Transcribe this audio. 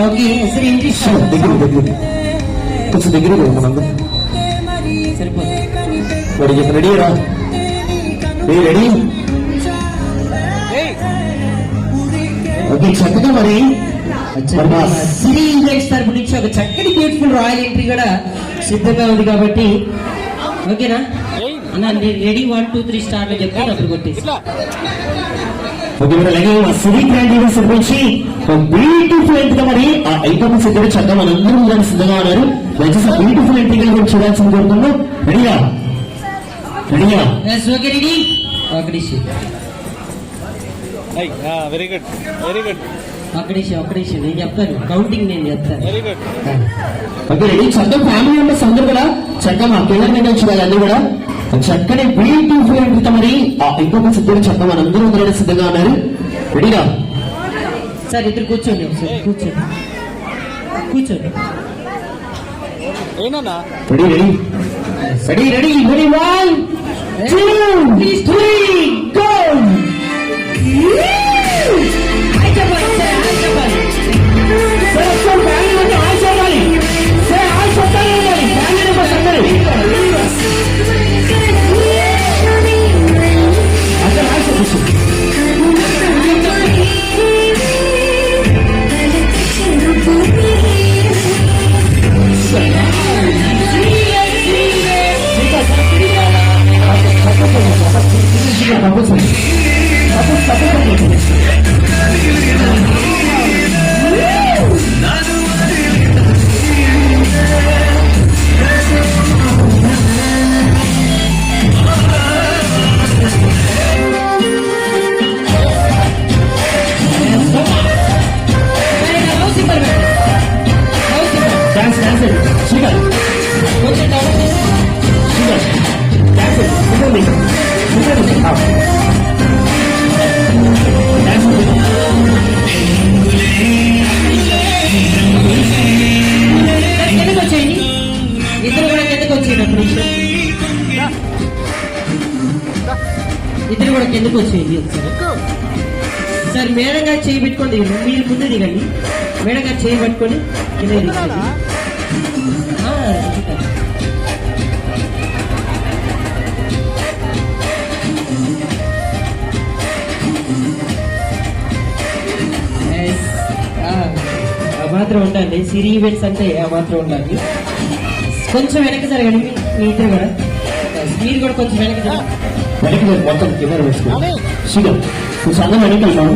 Okay sir English కొంచెం దగ్గర మనందరం సరిపోతుంది. వాడు చెప్పి రెడీ రా రెడీ. ఓకే చక్కగా మరి సిరీ ఈవెంట్స్ తరపు నుంచి ఒక చక్కటి బ్యూటిఫుల్ రాయల్ ఎంట్రీ కూడా సిద్ధంగా ఉంది కాబట్టి ఓకేనా అన్న రెడీ 1 2 3 స్టార్ట్ లో చెప్తాను అప్పుడు కొట్టేసి. ఓకే మరి అలాగే మా సిరీ గ్రాండ్ ఈవెంట్స్ నుంచి బ్యూటిఫుల్ ఎంట్రీగా మరి ఆ ఐటమ్స్ ఇక్కడ చక్కగా మనందరం కూడా సిద్ధంగా ఉన్నారు. దయచేసి బ్యూటిఫుల్ ఎంట్రీగా కూడా చూడాల్సింది కోరుతున్నాం. రెడీగా రెడీగా ఓకే రెడీ ఒకటి వెరీ గుడ్ వెరీ గుడ్ ఒకటి నేను చెప్తాను కౌంటింగ్ నేను చెప్తాను. Very good okay ready. చక్కగా ఫ్యామిలీ మెంబర్స్ అందరూ కూడా చక్కగా మా పిల్లల మీద చూడాలి. అందరూ కూడా చక్కని బ్యూటిఫుల్ ఎంట్రీతో మరి ఆ ఐటమ్స్ ఇద్దరు చక్కగా మనందరూ కూడా సిద్ధంగా ఉన్నారు. రెడీగా సార్ ఇద్దరు కూర్చోండి ఒకసారి కూర్చోండి ఏనా ready ready ready ready ready 1 2 3 go. ఇద్దరు కూడా కిందకు వచ్చేయండి ఒకసారి. సార్ మేడం గారు చేయి పెట్టుకొని దిగండి. మీరు ముందు దిగండి. మేడం గారు చేయి పట్టుకొని కింద దిగండి. మాత్రం ఉండండి. సిరీ ఈవెంట్స్ అంటే ఆ మాత్రం ఉండాలి. కొంచెం వెనక్కి జరగండి. మీ ఇద్దరు కూడా మీరు కూడా కొంచెం వెనక్కి జరగండి. మొత్తం కింద వేసుకోండి. కొంచెం అందరం వెనక్కి వెళ్తాము.